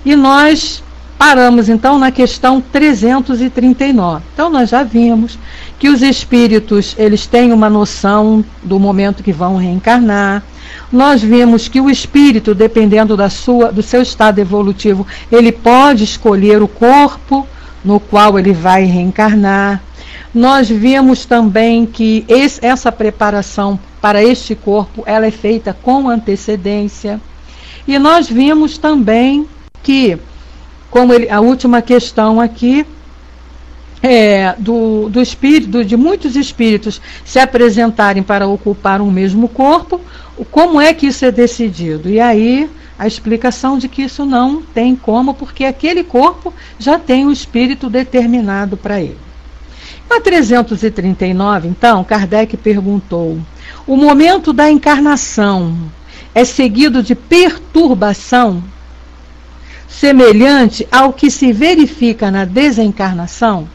E nós paramos então na questão 339. Então nós já vimos que os espíritos, eles têm uma noção do momento que vão reencarnar. Nós vimos que o espírito, dependendo do seu estado evolutivo, ele pode escolher o corpo no qual ele vai reencarnar. Nós vimos também que essa preparação para este corpo, ela é feita com antecedência. E nós vimos também que, como a última questão aqui, do espírito, de muitos espíritos se apresentarem para ocupar um mesmo corpo, como é que isso é decidido? E aí a explicação de que isso não tem como, porque aquele corpo já tem um espírito determinado para ele. Na 339, então, Kardec perguntou: o momento da encarnação é seguido de perturbação semelhante ao que se verifica na desencarnação?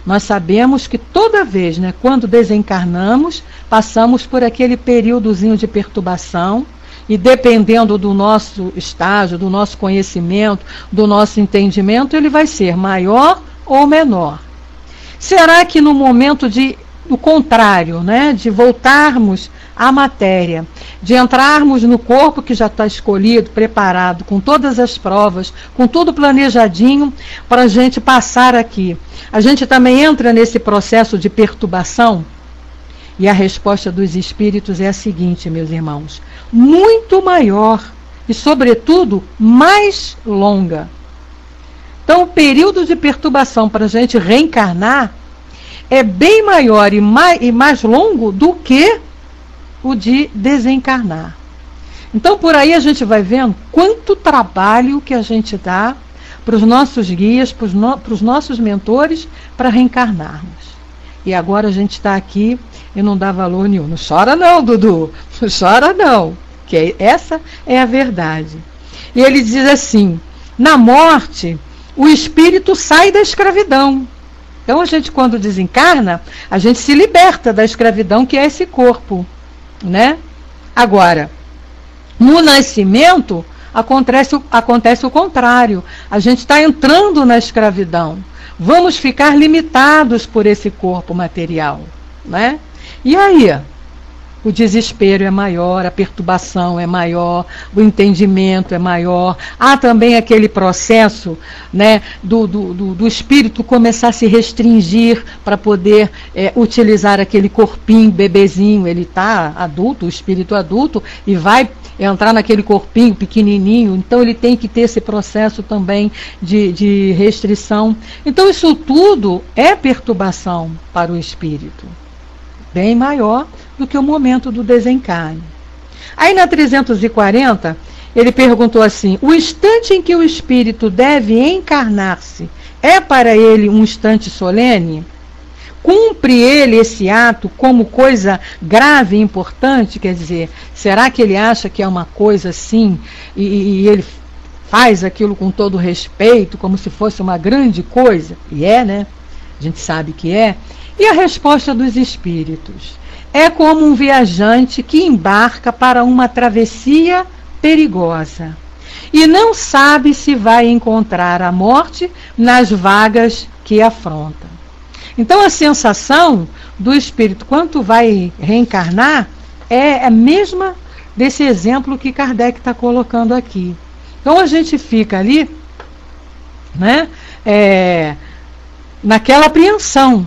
Nós sabemos que toda vez, quando desencarnamos, passamos por aquele períodozinho de perturbação, e dependendo do nosso estágio, do nosso conhecimento, do nosso entendimento, ele vai ser maior ou menor. Será que no momento do contrário, de voltarmos à matéria, de entrarmos no corpo que já está escolhido, preparado, com todas as provas, com tudo planejadinho para a gente passar aqui, a gente também entra nesse processo de perturbação? E a resposta dos espíritos é a seguinte, meus irmãos: muito maior e, sobretudo, mais longa. Então, o período de perturbação para a gente reencarnar é bem maior e mais longo do que o de desencarnar. Então, por aí a gente vai vendo quanto trabalho que a gente dá para os nossos guias, para os nossos mentores, para reencarnarmos. E agora a gente está aqui e não dá valor nenhum. Não chora não, Dudu. Não chora não. Que essa é a verdade. E ele diz assim: na morte, o espírito sai da escravidão. Então a gente, quando desencarna, a gente se liberta da escravidão que é esse corpo, Agora, no nascimento, acontece o contrário. A gente está entrando na escravidão. Vamos ficar limitados por esse corpo material, E aí, o desespero é maior, a perturbação é maior, o entendimento é maior. Há também aquele processo do espírito começar a se restringir para poder utilizar aquele corpinho, bebezinho. Ele está adulto, o espírito adulto, e vai entrar naquele corpinho pequenininho. Então ele tem que ter esse processo também de restrição. Então isso tudo é perturbação para o espírito, bem maior do que o momento do desencarne. Aí na 340, ele perguntou assim: o instante em que o espírito deve encarnar-se é para ele um instante solene? Cumpre ele esse ato como coisa grave e importante? Quer dizer, será que ele acha que é uma coisa assim e ele faz aquilo com todo respeito, como se fosse uma grande coisa? E é, A gente sabe que é. E a resposta dos espíritos: é como um viajante que embarca para uma travessia perigosa e não sabe se vai encontrar a morte nas vagas que afronta. Então a sensação do espírito quando vai reencarnar é a mesma desse exemplo que Kardec está colocando aqui. Então a gente fica ali, naquela apreensão.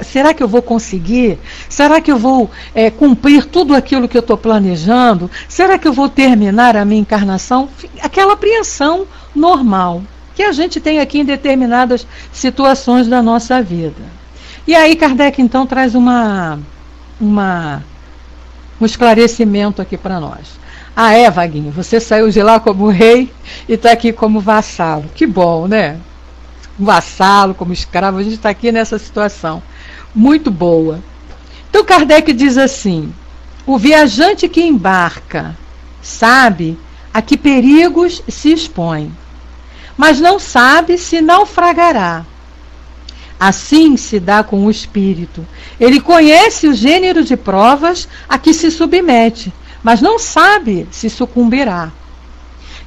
Será que eu vou conseguir? Será que eu vou cumprir tudo aquilo que eu estou planejando? Será que eu vou terminar a minha encarnação? Aquela apreensão normal que a gente tem aqui em determinadas situações da nossa vida. E aí Kardec então traz um esclarecimento aqui para nós. Vaguinho, você saiu de lá como rei e está aqui como vassalo. Que bom, vassalo, como escravo, a gente está aqui nessa situação muito boa. Então Kardec diz assim: o viajante que embarca sabe a que perigos se expõe, mas não sabe se naufragará. Assim se dá com o espírito. Ele conhece o gênero de provas a que se submete, mas não sabe se sucumbirá.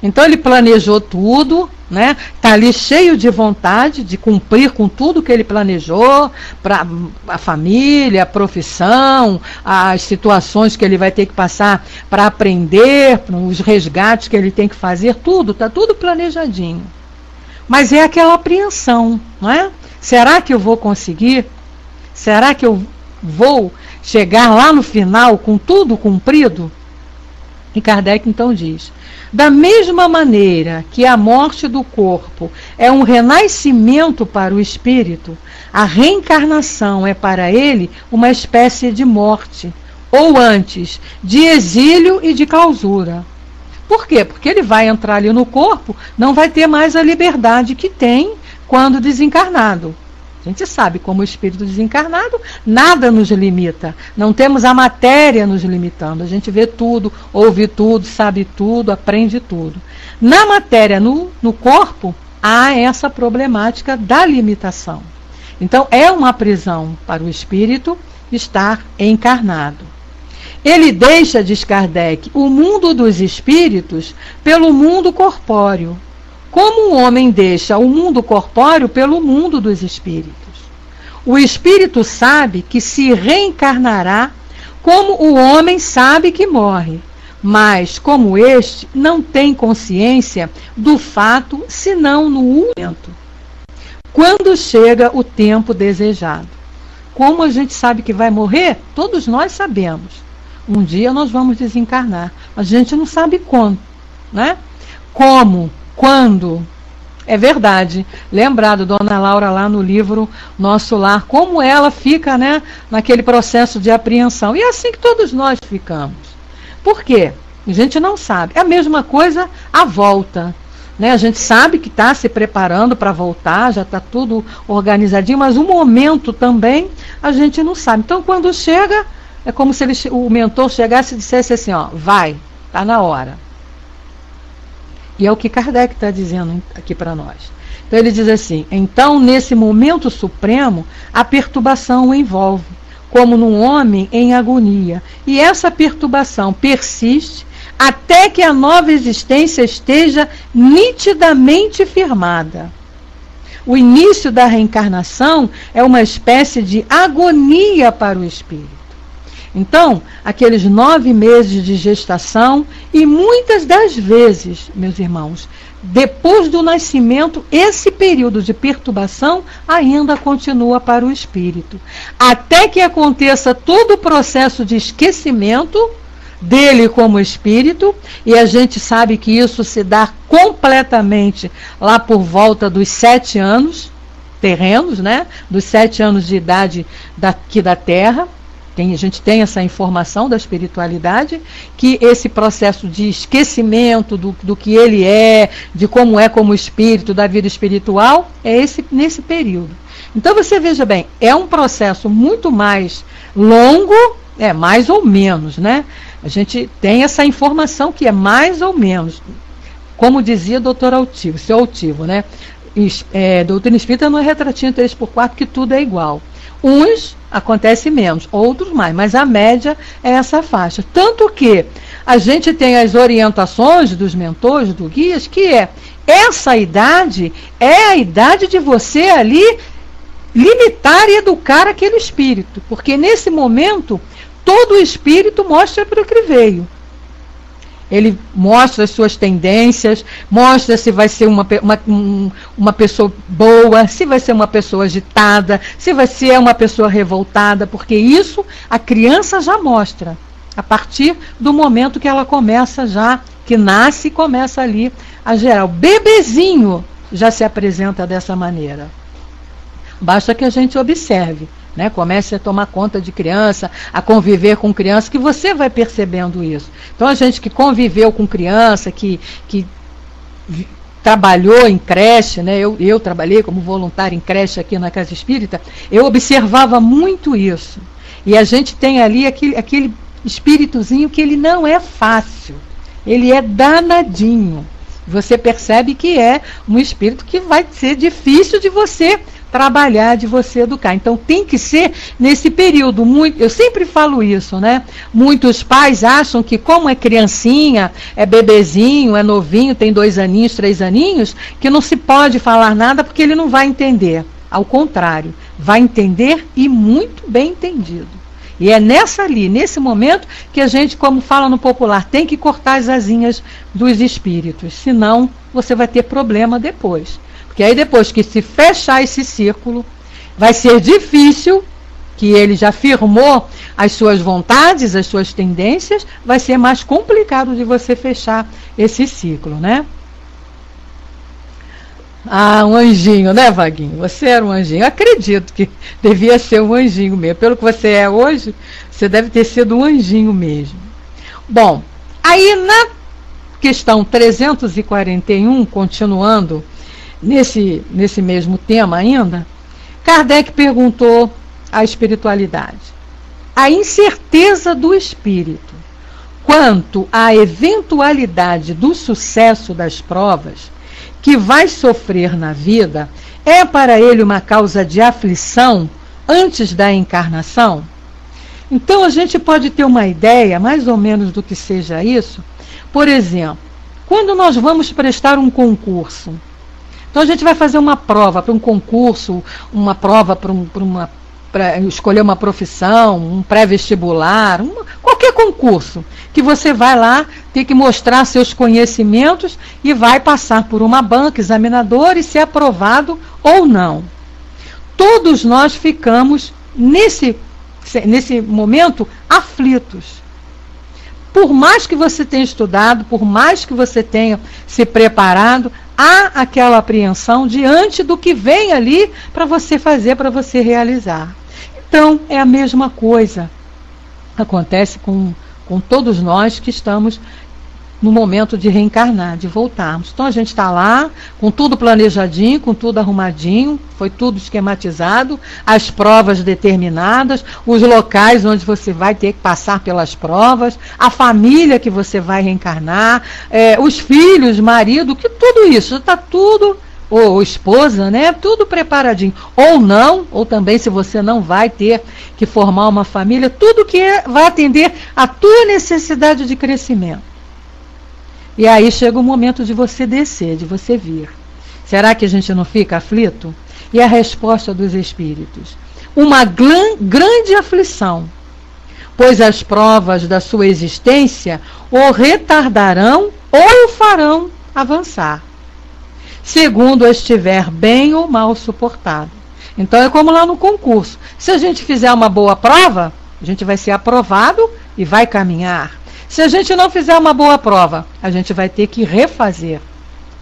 Então ele planejou tudo, né? Está ali cheio de vontade de cumprir com tudo que ele planejou, para a família, a profissão, as situações que ele vai ter que passar para aprender, os resgates que ele tem que fazer, tudo, está tudo planejadinho. Mas é aquela apreensão, não é? Será que eu vou conseguir? Será que eu vou chegar lá no final com tudo cumprido? E Kardec então diz: da mesma maneira que a morte do corpo é um renascimento para o espírito, a reencarnação é para ele uma espécie de morte, ou antes, de exílio e de clausura. Por quê? Porque ele vai entrar ali no corpo, não vai ter mais a liberdade que tem quando desencarnado. A gente sabe, como espírito desencarnado, nada nos limita. Não temos a matéria nos limitando. A gente vê tudo, ouve tudo, sabe tudo, aprende tudo. Na matéria, no corpo, há essa problemática da limitação. Então, é uma prisão para o espírito estar encarnado. Ele deixa, diz Kardec, o mundo dos espíritos pelo mundo corpóreo, como o homem deixa o mundo corpóreo pelo mundo dos espíritos. O espírito sabe que se reencarnará, como o homem sabe que morre, mas, como este, não tem consciência do fato, senão no momento, quando chega o tempo desejado. Como a gente sabe que vai morrer, todos nós sabemos. Um dia nós vamos desencarnar, mas a gente não sabe quando, né? Como, quando. É verdade. Lembrado, Dona Laura, lá no livro Nosso Lar, como ela fica, né, naquele processo de apreensão. E é assim que todos nós ficamos. Por quê? A gente não sabe. É a mesma coisa a volta. Né? A gente sabe que está se preparando para voltar, já está tudo organizadinho, mas o momento também a gente não sabe. Então, quando chega, é como se o mentor chegasse e dissesse assim, ó, vai, está na hora. E é o que Kardec está dizendo aqui para nós. Então ele diz assim: então nesse momento supremo, a perturbação o envolve, como num homem em agonia. E essa perturbação persiste até que a nova existência esteja nitidamente firmada. O início da reencarnação é uma espécie de agonia para o espírito. Então, aqueles 9 meses de gestação e muitas das vezes, meus irmãos, depois do nascimento, esse período de perturbação ainda continua para o espírito. Até que aconteça todo o processo de esquecimento dele como espírito, e a gente sabe que isso se dá completamente lá por volta dos 7 anos terrenos, né? Dos 7 anos de idade daqui da Terra. A gente tem essa informação da espiritualidade, que esse processo de esquecimento do que ele é, de como é como espírito, da vida espiritual, é nesse período. Então você veja bem, é um processo muito mais longo, mais ou menos, né? A gente tem essa informação que é mais ou menos, como dizia o doutor Altivo, seu Altivo, né? Doutrina Espírita não é retratinho 3x4, que tudo é igual. Uns acontece menos, outros mais, mas a média é essa faixa. Tanto que a gente tem as orientações dos mentores, do guias, que essa idade é a idade de você ali limitar e educar aquele espírito, porque nesse momento todo o espírito mostra para o que veio. Ele mostra as suas tendências, mostra se vai ser uma pessoa boa, se vai ser uma pessoa agitada, se vai ser uma pessoa revoltada, porque isso a criança já mostra, a partir do momento que ela começa já, que nasce e começa ali a gerar. O bebezinho já se apresenta dessa maneira. Basta que a gente observe. Né, comece a tomar conta de criança, a conviver com criança, que você vai percebendo isso. Então a gente que conviveu com criança, que trabalhou em creche, né, eu trabalhei como voluntária em creche aqui na Casa Espírita, eu observava muito isso. E a gente tem ali aquele espíritozinho que ele não é fácil, ele é danadinho. Você percebe que é um espírito que vai ser difícil de você trabalhar de você educar. Então tem que ser nesse período. Eu sempre falo isso, né? Muitos pais acham que como é criancinha, é bebezinho, é novinho, tem 2 aninhos, 3 aninhos, que não se pode falar nada porque ele não vai entender. Ao contrário, vai entender e muito bem entendido. E é nesse momento, que a gente, como fala no popular, tem que cortar as asinhas dos espíritos. Senão, você vai ter problema depois. Porque aí depois que se fechar esse círculo, vai ser difícil, que ele já firmou as suas vontades, as suas tendências, vai ser mais complicado de você fechar esse ciclo, né? Ah, um anjinho, né, Vaguinho? Você era um anjinho. Eu acredito que devia ser um anjinho mesmo. Pelo que você é hoje, você deve ter sido um anjinho mesmo. Bom, aí na questão 341, continuando nesse mesmo tema ainda, Kardec perguntou à espiritualidade: a incerteza do espírito quanto à eventualidade do sucesso das provas que vai sofrer na vida é para ele uma causa de aflição antes da encarnação? Então a gente pode ter uma ideia mais ou menos do que seja isso. Por exemplo, quando nós vamos prestar um concurso, então a gente vai fazer uma prova para um concurso, uma prova para escolher uma profissão, um pré-vestibular, qualquer concurso, que você vai lá ter que mostrar seus conhecimentos e vai passar por uma banca examinadora e ser aprovado ou não. Todos nós ficamos, nesse momento, aflitos. Por mais que você tenha estudado, por mais que você tenha se preparado, há aquela apreensão diante do que vem ali para você fazer, para você realizar. Então, é a mesma coisa. Acontece com todos nós que estamos no momento de reencarnar, de voltarmos. Então, a gente está lá, com tudo planejadinho, com tudo arrumadinho, foi tudo esquematizado, as provas determinadas, os locais onde você vai ter que passar pelas provas, a família que você vai reencarnar, os filhos, marido, que tudo isso, está tudo, ou esposa, né? Tudo preparadinho. Ou não, ou também se você não vai ter que formar uma família, tudo que vai atender a tua necessidade de crescimento. E aí chega o momento de você descer, de você vir. Será que a gente não fica aflito? E a resposta dos espíritos: uma grande aflição, pois as provas da sua existência o retardarão ou o farão avançar, segundo estiver bem ou mal suportado. Então é como lá no concurso. Se a gente fizer uma boa prova, a gente vai ser aprovado e vai caminhar. Se a gente não fizer uma boa prova, a gente vai ter que refazer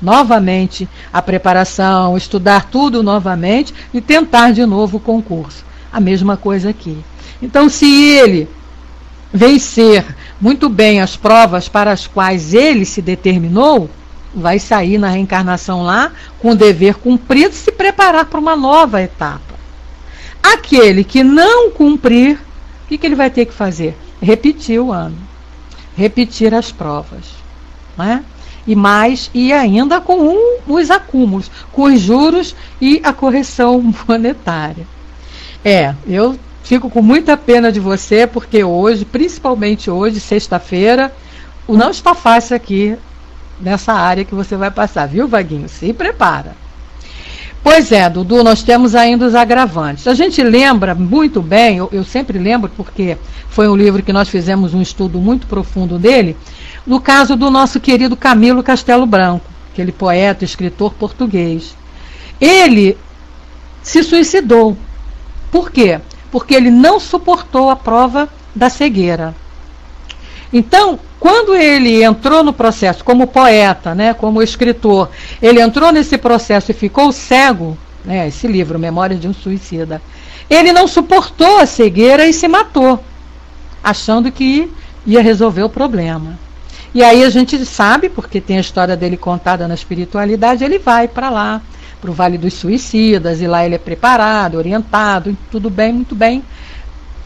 novamente a preparação, estudar tudo novamente e tentar de novo o concurso. A mesma coisa aqui. Então, se ele vencer muito bem as provas para as quais ele se determinou, vai sair na reencarnação lá com o dever cumprido e se preparar para uma nova etapa. Aquele que não cumprir, o que ele vai ter que fazer? Repetir o ano. Repetir as provas, né? E ainda com os acúmulos, com os juros e a correção monetária. Eu fico com muita pena de você, porque hoje, principalmente hoje, sexta-feira, não está fácil aqui nessa área que você vai passar, viu, Vaguinho? Se prepara. Pois é, Dudu, nós temos ainda os agravantes. A gente lembra muito bem, eu sempre lembro, porque foi um livro que nós fizemos um estudo muito profundo dele, no caso do nosso querido Camilo Castelo Branco, aquele poeta, escritor português. Ele se suicidou. Por quê? Porque ele não suportou a prova da cegueira. Então, quando ele entrou no processo como poeta, né, como escritor, ele entrou nesse processo e ficou cego, né, esse livro, Memórias de um Suicida, ele não suportou a cegueira e se matou, achando que ia resolver o problema. E aí a gente sabe, porque tem a história dele contada na espiritualidade, ele vai para lá, para o Vale dos Suicidas, e lá ele é preparado, orientado, tudo bem, muito bem,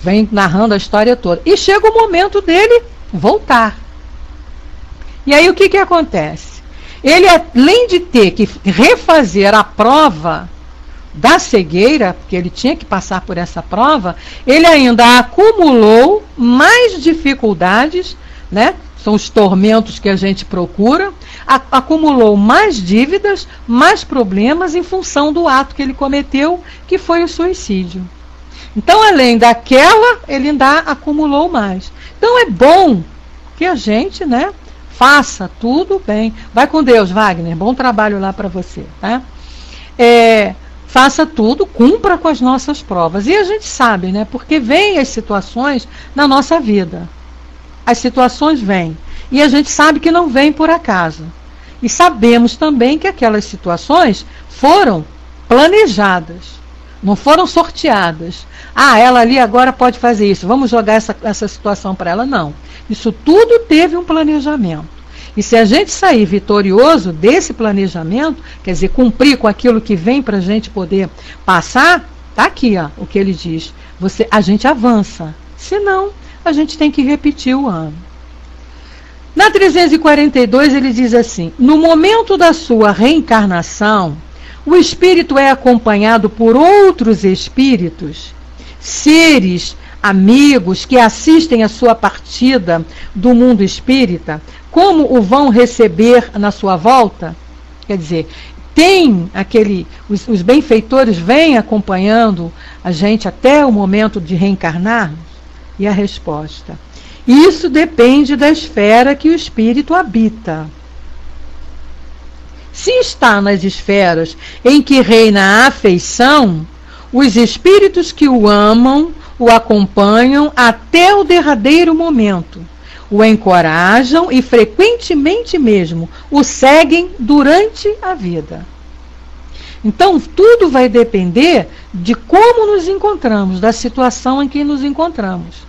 vem narrando a história toda. E chega o momento dele voltar. E aí o que acontece? Ele, além de ter que refazer a prova da cegueira, porque ele tinha que passar por essa prova, ele ainda acumulou mais dificuldades, né? São os tormentos que a gente procura, acumulou mais dívidas, mais problemas em função do ato que ele cometeu, que foi o suicídio. Então, além daquela, ele ainda acumulou mais. Então, é bom que a gente, né, faça tudo bem. Vai com Deus, Wagner. Bom trabalho lá para você. Tá? Faça tudo, cumpra com as nossas provas. E a gente sabe, né, porque vêm as situações na nossa vida. As situações vêm. E a gente sabe que não vem por acaso. E sabemos também que aquelas situações foram planejadas. Não foram sorteadas. Ah, ela ali agora pode fazer isso. Vamos jogar essa situação para ela. Não. Isso tudo teve um planejamento. E se a gente sair vitorioso desse planejamento, quer dizer, cumprir com aquilo que vem para a gente poder passar, está aqui, ó, o que ele diz. A gente avança. Senão, a gente tem que repetir o ano. Na 342 ele diz assim: no momento da sua reencarnação, o espírito é acompanhado por outros espíritos, seres amigos que assistem a sua partida do mundo espírita, como o vão receber na sua volta? Quer dizer, os benfeitores vêm acompanhando a gente até o momento de reencarnar? E a resposta: isso depende da esfera que o espírito habita. Se está nas esferas em que reina a afeição, os espíritos que o amam o acompanham até o derradeiro momento, o encorajam e frequentemente mesmo o seguem durante a vida. Então, tudo vai depender de como nos encontramos, da situação em que nos encontramos.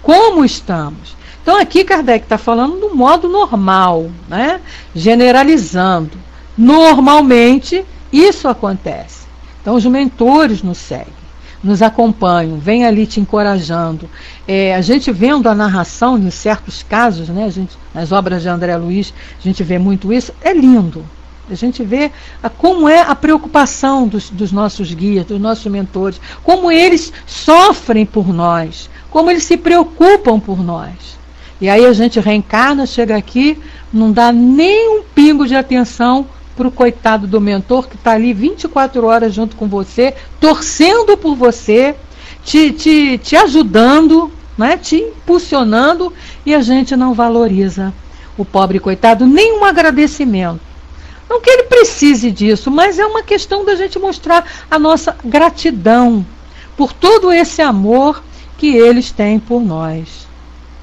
Como estamos. Então, aqui Kardec está falando do modo normal, né? Generalizando. Normalmente, isso acontece. Então, os mentores nos seguem, nos acompanham, vêm ali te encorajando. A gente vendo a narração, em certos casos, né? Nas obras de André Luiz, a gente vê muito isso, é lindo. A gente vê como é a preocupação dos nossos guias, dos nossos mentores, como eles sofrem por nós, como eles se preocupam por nós. E aí a gente reencarna, chega aqui, não dá nem um pingo de atenção para o coitado do mentor que está ali 24 horas junto com você, torcendo por você, te ajudando, né, te impulsionando, e a gente não valoriza o pobre coitado, nem um agradecimento. Não que ele precise disso, mas é uma questão da gente mostrar a nossa gratidão por todo esse amor que eles têm por nós.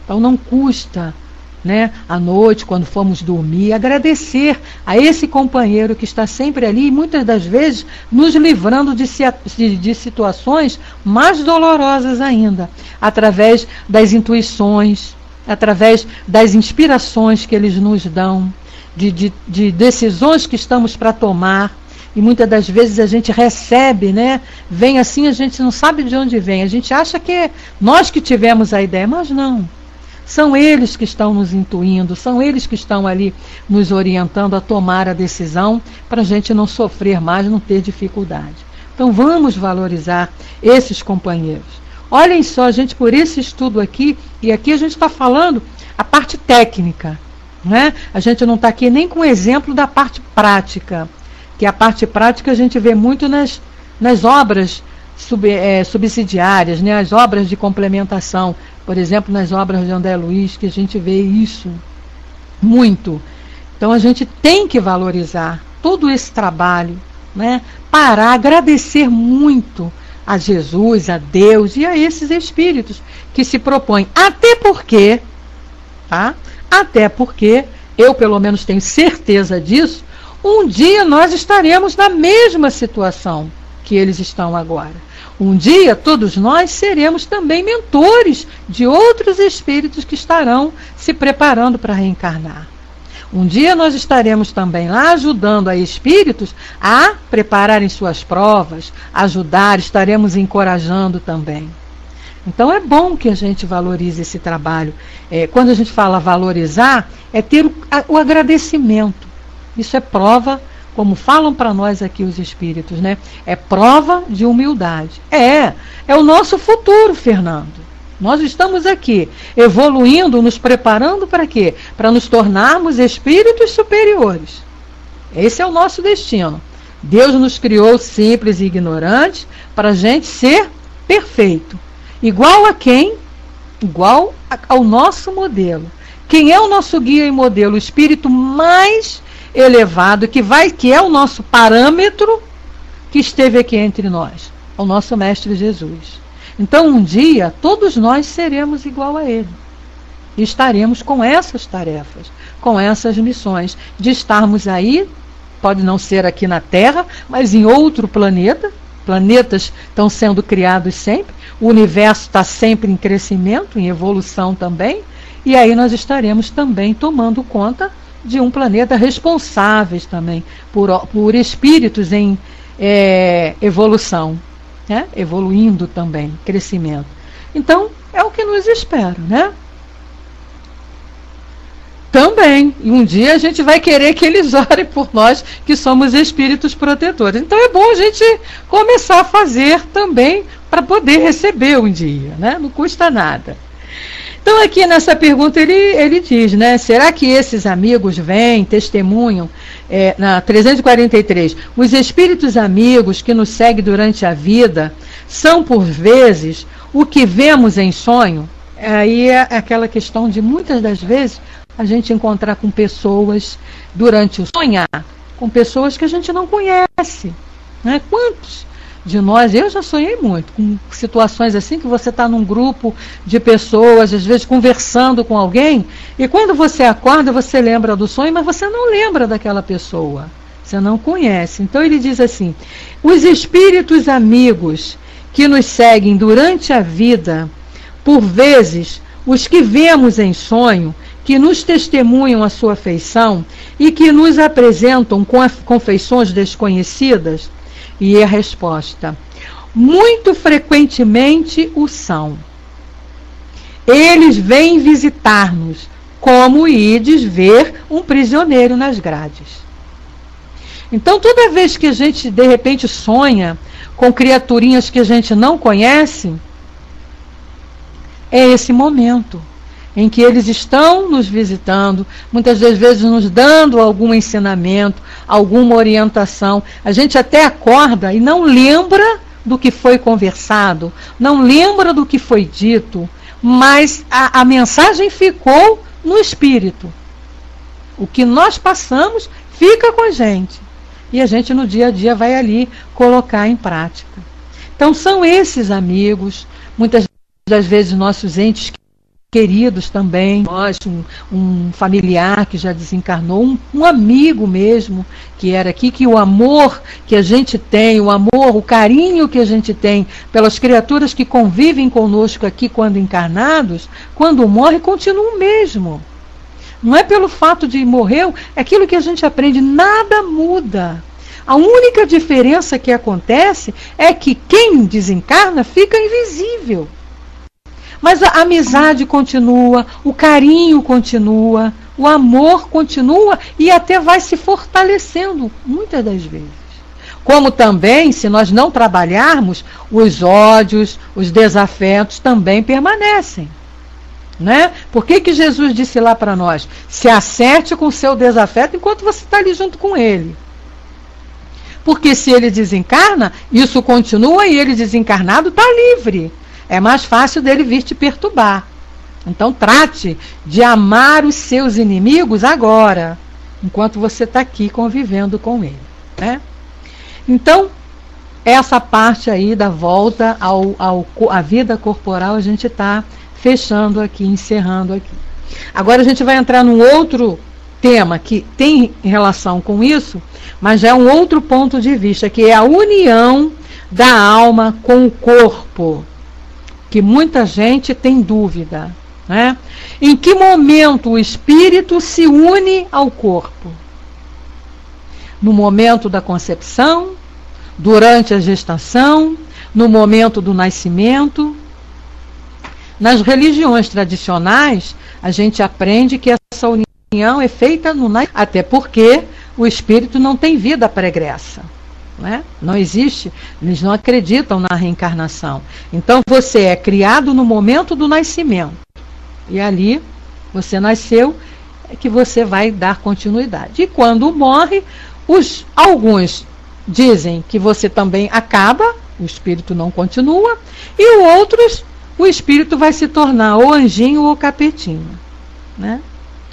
Então não custa, né, à noite, quando formos dormir, agradecer a esse companheiro que está sempre ali e muitas das vezes nos livrando de situações mais dolorosas ainda, através das intuições, através das inspirações que eles nos dão, de decisões que estamos para tomar. E muitas das vezes a gente recebe, né? Vem assim, a gente não sabe de onde vem. A gente acha que é nós que tivemos a ideia, mas não. São eles que estão nos intuindo, são eles que estão ali nos orientando a tomar a decisão para a gente não sofrer mais, não ter dificuldade. Então vamos valorizar esses companheiros. Olhem só, gente, por esse estudo aqui, e aqui a gente está falando a parte técnica, né? A gente não está aqui nem com exemplo da parte prática, que a parte prática a gente vê muito nas obras subsidiárias, né? As obras de complementação, por exemplo, nas obras de André Luiz, que a gente vê isso muito. Então a gente tem que valorizar todo esse trabalho, né? Para agradecer muito a Jesus, a Deus e a esses espíritos que se propõem. Até porque, tá? Até porque, eu pelo menos tenho certeza disso, um dia nós estaremos na mesma situação que eles estão agora. Um dia todos nós seremos também mentores de outros espíritos que estarão se preparando para reencarnar. Um dia nós estaremos também lá ajudando a espíritos a prepararem suas provas, ajudar, estaremos encorajando também. Então é bom que a gente valorize esse trabalho. Quando a gente fala valorizar, é ter o agradecimento. Isso é prova como falam para nós aqui os espíritos, né? É prova de humildade. É o nosso futuro, Fernando. Nós estamos aqui evoluindo, nos preparando para quê? Para nos tornarmos espíritos superiores. Esse é o nosso destino. Deus nos criou simples e ignorantes para a gente ser perfeito. Igual a quem? Igual ao nosso modelo. Quem é o nosso guia e modelo? O espírito mais elevado, que é o nosso parâmetro, que esteve aqui entre nós, o nosso Mestre Jesus. Então, um dia, todos nós seremos igual a ele. E estaremos com essas tarefas, com essas missões, de estarmos aí, pode não ser aqui na Terra, mas em outro planeta. Planetas estão sendo criados sempre, o universo está sempre em crescimento, em evolução também, e aí nós estaremos também tomando conta de um planeta, responsáveis também por espíritos em evolução, né? Evoluindo também, crescimento. Então, é o que nos espera, né? Também, e um dia a gente vai querer que eles orem por nós, que somos espíritos protetores. Então é bom a gente começar a fazer também para poder receber um dia, né? Não custa nada. Então aqui nessa pergunta ele diz, né? Será que esses amigos vêm, testemunham, na 343, os espíritos amigos que nos seguem durante a vida são por vezes o que vemos em sonho? Aí é aquela questão de muitas das vezes a gente encontrar com pessoas durante o sonhar, com pessoas que a gente não conhece, né? Quantos de nós, eu já sonhei muito, com situações assim que você está num grupo de pessoas, às vezes conversando com alguém, e quando você acorda, você lembra do sonho, mas você não lembra daquela pessoa, você não conhece. Então ele diz assim, os espíritos amigos que nos seguem durante a vida, por vezes, os que vemos em sonho, que nos testemunham a sua afeição e que nos apresentam com feições desconhecidas? E a resposta, muito frequentemente o são. Eles vêm visitar-nos, como ides ver um prisioneiro nas grades. Então, toda vez que a gente, de repente, sonha com criaturinhas que a gente não conhece, é esse momento em que eles estão nos visitando, muitas das vezes nos dando algum ensinamento, alguma orientação. A gente até acorda e não lembra do que foi conversado, não lembra do que foi dito, mas a mensagem ficou no espírito. O que nós passamos fica com a gente. E a gente no dia a dia vai ali colocar em prática. Então são esses amigos, muitas das vezes nossos entes queridos também, nós, um familiar que já desencarnou, um amigo mesmo que era aqui, que o amor que a gente tem, o amor, o carinho que a gente tem pelas criaturas que convivem conosco aqui quando encarnados, quando morre, continua o mesmo. Não é pelo fato de morrer, é aquilo que a gente aprende, nada muda. A única diferença que acontece é que quem desencarna fica invisível. Mas a amizade continua, o carinho continua, o amor continua e até vai se fortalecendo, muitas das vezes. Como também, se nós não trabalharmos, os ódios, os desafetos também permanecem. Né? Por que Jesus disse lá para nós? Se acerte com o seu desafeto enquanto você está ali junto com ele. Porque se ele desencarna, isso continua e ele desencarnado está livre. É mais fácil dele vir te perturbar. Então trate de amar os seus inimigos agora, enquanto você está aqui convivendo com ele. Né? Então, essa parte aí da volta à vida corporal, a gente está fechando aqui, encerrando aqui. Agora a gente vai entrar num outro tema que tem relação com isso, mas já é um outro ponto de vista, que é a união da alma com o corpo, que muita gente tem dúvida, né? Em que momento o espírito se une ao corpo? No momento da concepção, durante a gestação, no momento do nascimento. Nas religiões tradicionais, a gente aprende que essa união é feita no nascimento, até porque o espírito não tem vida pregressa. Né? Não existe, eles não acreditam na reencarnação. Então você é criado no momento do nascimento. E ali você nasceu, é que você vai dar continuidade. E quando morre, alguns dizem que você também acaba, o espírito não continua, e outros, o espírito vai se tornar ou anjinho ou capetinho. Né?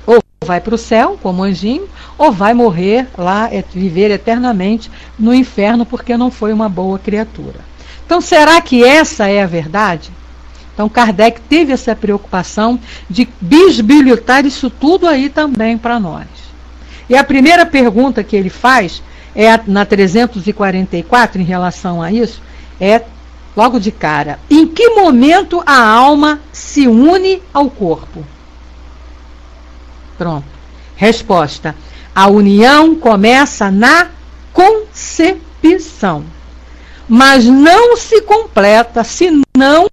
Ou vai para o céu como anjinho, ou vai morrer lá, viver eternamente no inferno, porque não foi uma boa criatura. Então, será que essa é a verdade? Então, Kardec teve essa preocupação de bisbilhotar isso tudo aí também para nós. E a primeira pergunta que ele faz, na 344, em relação a isso, é logo de cara: em que momento a alma se une ao corpo? Pronto. Resposta: a união começa na concepção, mas não se completa senão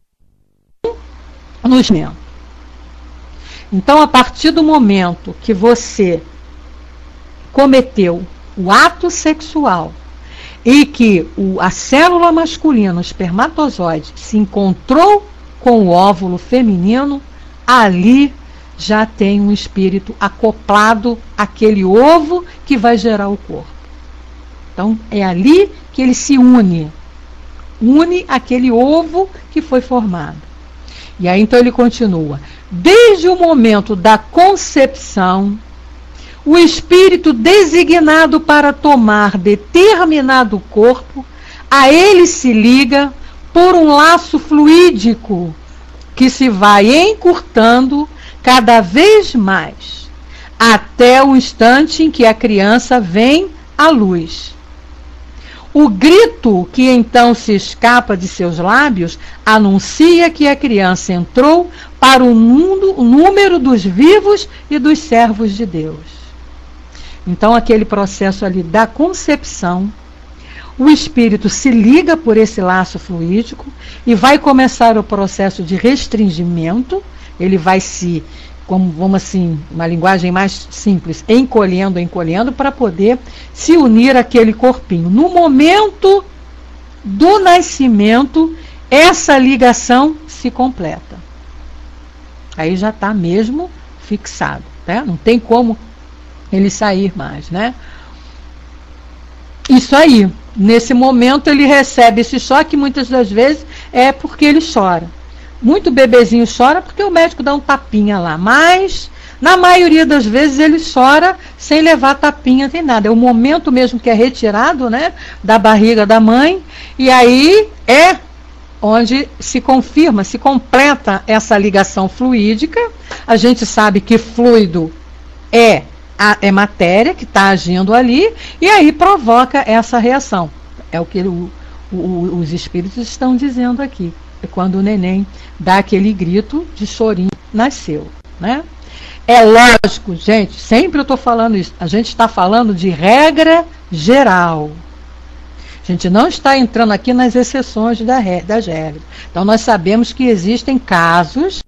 no nascimento. Então, a partir do momento que você cometeu o ato sexual e que a célula masculina, o espermatozoide, se encontrou com o óvulo feminino, ali já tem um espírito acoplado àquele ovo que vai gerar o corpo. Então, é ali que ele se une aquele ovo que foi formado. E aí, então, ele continua: desde o momento da concepção, o espírito designado para tomar determinado corpo, a ele se liga por um laço fluídico que se vai encurtando cada vez mais, até o instante em que a criança vem à luz. O grito que então se escapa de seus lábios anuncia que a criança entrou para o número dos vivos e dos servos de Deus. Então, aquele processo ali da concepção, o espírito se liga por esse laço fluídico e vai começar o processo de restringimento. Ele vai se, como vamos assim, uma linguagem mais simples, encolhendo para poder se unir àquele corpinho. No momento do nascimento, essa ligação se completa. Aí já está mesmo fixado, né? Não tem como ele sair mais, né? Isso aí, nesse momento ele recebe esse choque, muitas das vezes é porque ele chora. Muito bebezinho chora porque o médico dá um tapinha lá, mas na maioria das vezes ele chora sem levar tapinha nem nada. É o momento mesmo que é retirado, né, da barriga da mãe, e aí é onde se confirma, se completa essa ligação fluídica. A gente sabe que fluido é matéria que está agindo ali, e aí provoca essa reação. É o que os espíritos estão dizendo aqui. É quando o neném dá aquele grito de chorinho, nasceu, né? É lógico, gente, sempre eu estou falando isso, a gente está falando de regra geral. A gente não está entrando aqui nas exceções das regras. Então, nós sabemos que existem casos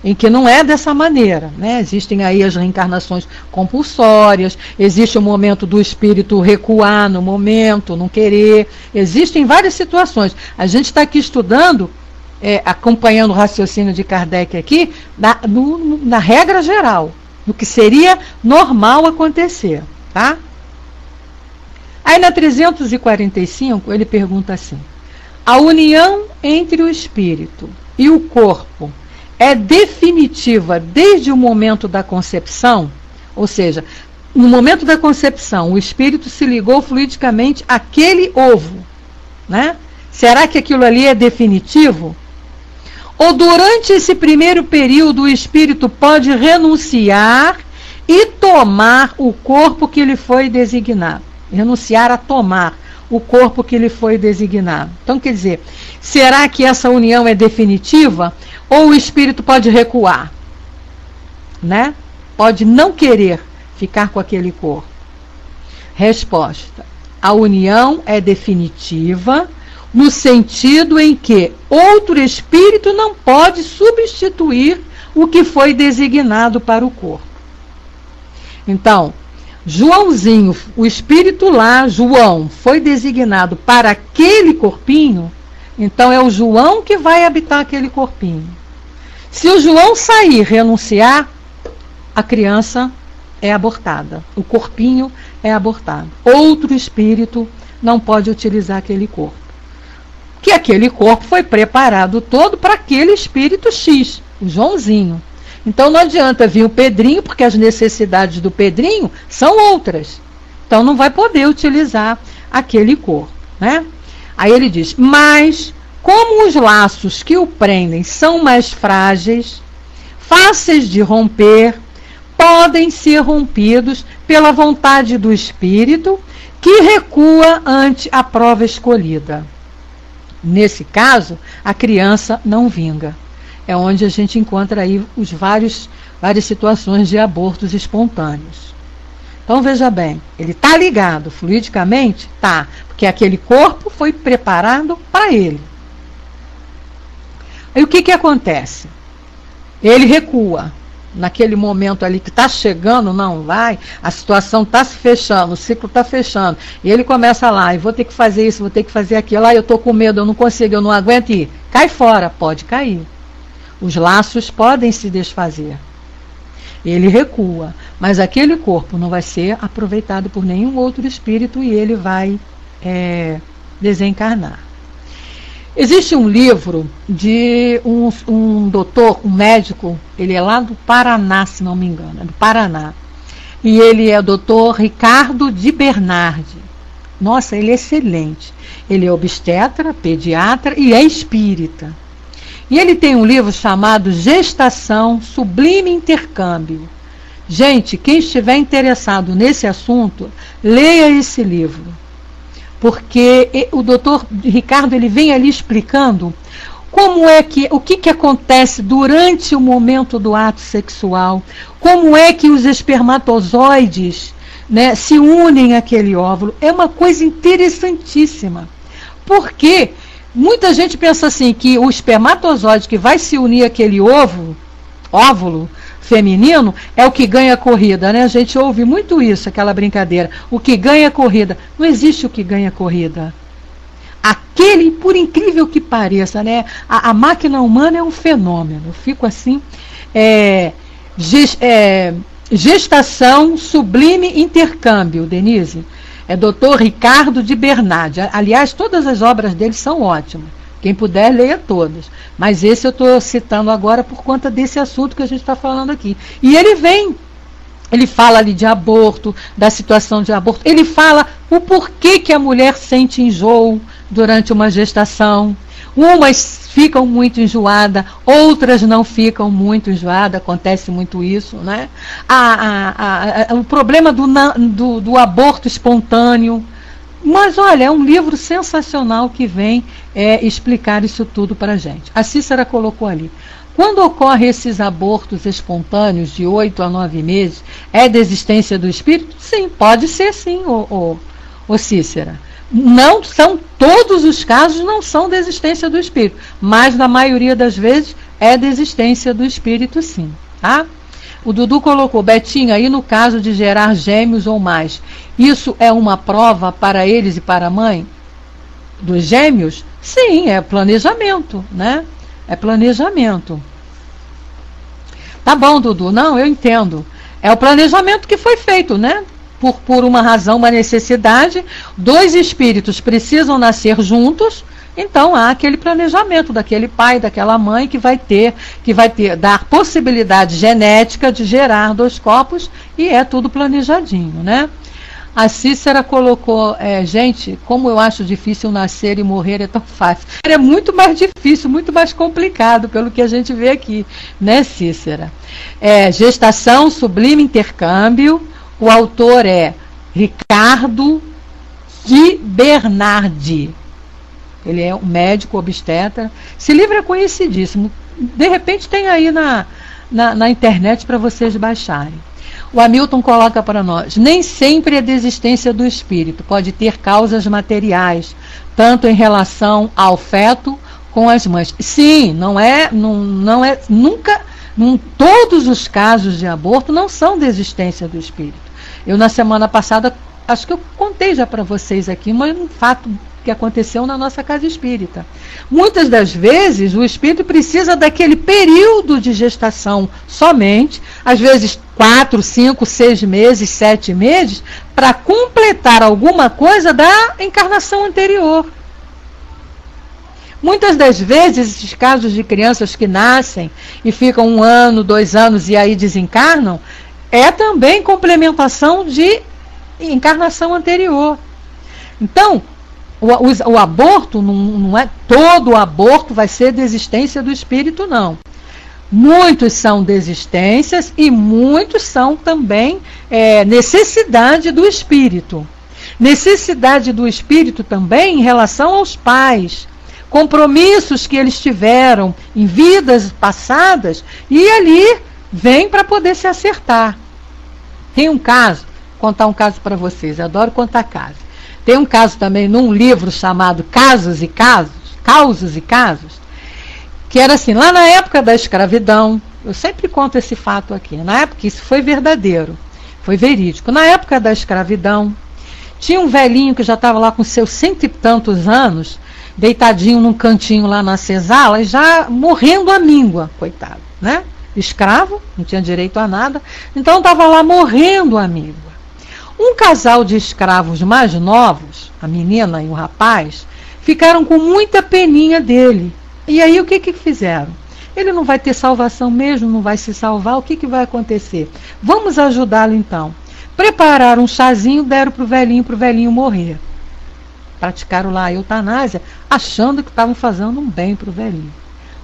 em que não é dessa maneira, né? Existem aí as reencarnações compulsórias, existe o momento do espírito recuar no momento, não querer. Existem várias situações. A gente está aqui estudando, acompanhando o raciocínio de Kardec aqui, na regra geral, no que seria normal acontecer, tá? Aí na 345 ele pergunta assim: a união entre o espírito e o corpo é definitiva desde o momento da concepção? Ou seja, no momento da concepção, o espírito se ligou fluidicamente àquele ovo, né? Será que aquilo ali é definitivo? Ou durante esse primeiro período o espírito pode renunciar e tomar o corpo que lhe foi designado? Renunciar a tomar o corpo que lhe foi designado. Então, quer dizer, será que essa união é definitiva? Ou o espírito pode recuar, né? Pode não querer ficar com aquele corpo? Resposta: a união é definitiva no sentido em que outro espírito não pode substituir o que foi designado para o corpo. Então, Joãozinho, o espírito lá, João, foi designado para aquele corpinho, então é o João que vai habitar aquele corpinho. Se o João sair, renunciar, a criança é abortada, o corpinho é abortado. Outro espírito não pode utilizar aquele corpo. Que aquele corpo foi preparado todo para aquele espírito X, o Joãozinho. Então não adianta vir o Pedrinho, porque as necessidades do Pedrinho são outras. Então não vai poder utilizar aquele corpo, né? Aí ele diz, mas como os laços que o prendem são mais frágeis, fáceis de romper, podem ser rompidos pela vontade do espírito que recua ante a prova escolhida. Nesse caso, a criança não vinga. É onde a gente encontra aí várias situações de abortos espontâneos. Então veja bem, ele está ligado fluidicamente? Tá, porque aquele corpo foi preparado para ele. Aí o que acontece? Ele recua. Naquele momento ali que está chegando, não vai, a situação está se fechando, o ciclo está fechando, e ele começa lá, e vou ter que fazer isso, vou ter que fazer aquilo, eu estou com medo, eu não consigo, eu não aguento ir. Cai fora, pode cair. Os laços podem se desfazer. Ele recua, mas aquele corpo não vai ser aproveitado por nenhum outro espírito e ele vai desencarnar. Existe um livro de um doutor, um médico, ele é lá do Paraná, se não me engano, é do Paraná. E ele é o doutor Ricardo de Bernardi. Nossa, ele é excelente. Ele é obstetra, pediatra e é espírita. E ele tem um livro chamado Gestação, Sublime Intercâmbio. Gente, quem estiver interessado nesse assunto, leia esse livro. Porque o doutor Ricardo ele vem ali explicando o que acontece durante o momento do ato sexual, como é que os espermatozoides, né, se unem àquele óvulo. É uma coisa interessantíssima. Porque muita gente pensa assim, que o espermatozoide que vai se unir àquele óvulo feminino é o que ganha a corrida, né? A gente ouve muito isso, aquela brincadeira. O que ganha a corrida. Não existe o que ganha a corrida. Aquele, por incrível que pareça, né? A máquina humana é um fenômeno. Eu fico assim. Gestação, Sublime Intercâmbio, Denise. É Dr. Ricardo de Bernardi. Aliás, todas as obras dele são ótimas. Quem puder, leia todas. Mas esse eu estou citando agora por conta desse assunto que a gente está falando aqui. E ele fala ali de aborto, da situação de aborto. Ele fala o porquê que a mulher sente enjoo durante uma gestação. Umas ficam muito enjoadas, outras não ficam muito enjoadas, acontece muito isso, né? O problema do aborto espontâneo. Mas olha, é um livro sensacional que vem explicar isso tudo para a gente. A Cícera colocou ali. Quando ocorrem esses abortos espontâneos de 8 a 9 meses, é desistência do espírito? Sim, pode ser sim, Cícera. Não são, todos os casos não são desistência do espírito, mas na maioria das vezes é desistência do espírito sim, tá? O Dudu colocou, Betinho, aí no caso de gerar gêmeos ou mais, isso é uma prova para eles e para a mãe dos gêmeos? Sim, é planejamento, né? É planejamento. Tá bom, Dudu, não, eu entendo. É o planejamento que foi feito, né? Por uma razão, uma necessidade, dois espíritos precisam nascer juntos. Então há aquele planejamento daquele pai, daquela mãe que vai dar possibilidade genética de gerar dois corpos e é tudo planejadinho, né? A Cícera colocou, gente, como eu acho difícil nascer e morrer é tão fácil. É muito mais difícil, muito mais complicado pelo que a gente vê aqui, né, Cícera? Gestação, Sublime Intercâmbio, o autor é Ricardo de Bernardi. Ele é um médico obstetra. Esse livro é conhecidíssimo. De repente tem aí na internet para vocês baixarem. O Hamilton coloca para nós, nem sempre é desistência do espírito, pode ter causas materiais, tanto em relação ao feto com as mães. Sim, nunca, todos os casos de aborto não são desistência do espírito. Eu, na semana passada, acho que eu contei já para vocês aqui, mas um fato que aconteceu na nossa casa espírita. Muitas das vezes, o espírito precisa daquele período de gestação somente, às vezes 4, 5, 6 meses, 7 meses, para completar alguma coisa da encarnação anterior. Muitas das vezes, esses casos de crianças que nascem e ficam 1 ano, 2 anos e aí desencarnam, é também complementação de encarnação anterior. Então, o aborto, não é todo o aborto vai ser desistência do espírito, não. Muitos são desistências e muitos são também necessidade do espírito. Necessidade do espírito também em relação aos pais. Compromissos que eles tiveram em vidas passadas e ali vem para poder se acertar. Tem um caso, vou contar um caso para vocês, eu adoro contar casos. Tem um caso também num livro chamado Causos e Casos, que era assim, lá na época da escravidão, eu sempre conto esse fato aqui, na época isso foi verdadeiro, foi verídico. Na época da escravidão, tinha um velhinho que já estava lá com seus 100 e tantos anos, deitadinho num cantinho lá na senzala, já morrendo à míngua, coitado, né? Escravo, não tinha direito a nada, então estava lá morrendo à míngua. Um casal de escravos mais novos, a menina e o rapaz, ficaram com muita peninha dele. E aí o que fizeram? Ele não vai ter salvação mesmo, não vai se salvar, o que vai acontecer? Vamos ajudá-lo então. Prepararam um chazinho, deram para o velhinho morrer. Praticaram lá a eutanásia, achando que estavam fazendo um bem para o velhinho.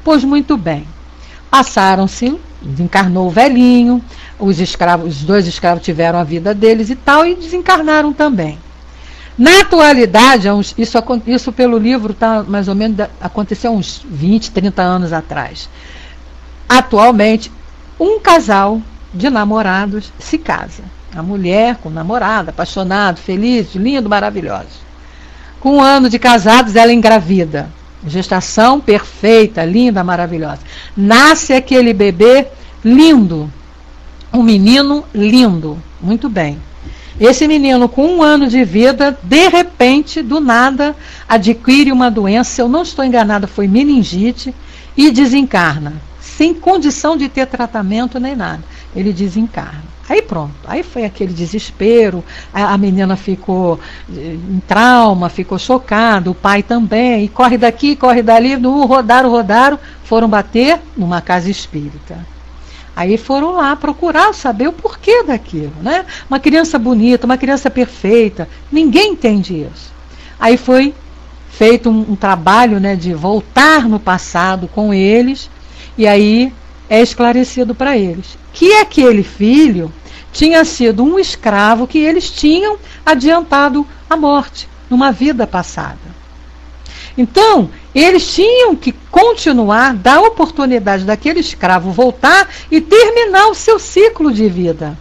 Pois muito bem. Passaram-se, desencarnou o velhinho, os dois escravos tiveram a vida deles e tal, e desencarnaram também. Na atualidade, isso pelo livro tá mais ou menos, aconteceu uns 20, 30 anos atrás. Atualmente, um casal de namorados se casa. A mulher com o namorado, apaixonado, feliz, lindo, maravilhoso. Com 1 ano de casados, ela engravida. Gestação perfeita, linda, maravilhosa. Nasce aquele bebê lindo. Um menino lindo. Muito bem. Esse menino, com 1 ano de vida, de repente, do nada, adquire uma doença, se eu não estou enganada, foi meningite, e desencarna. Sem condição de ter tratamento nem nada. Ele desencarna. Aí pronto, aí foi aquele desespero, a menina ficou em trauma, ficou chocada, o pai também, e corre daqui, corre dali, rodaram, foram bater numa casa espírita. Aí foram lá procurar saber o porquê daquilo, né? Uma criança bonita, uma criança perfeita, ninguém entende isso. Aí foi feito um trabalho, né, de voltar no passado com eles, e aí é esclarecido para eles que aquele filho tinha sido um escravo que eles tinham adiantado a morte numa vida passada. Então, eles tinham que continuar, dar oportunidade daquele escravo voltar e terminar o seu ciclo de vida.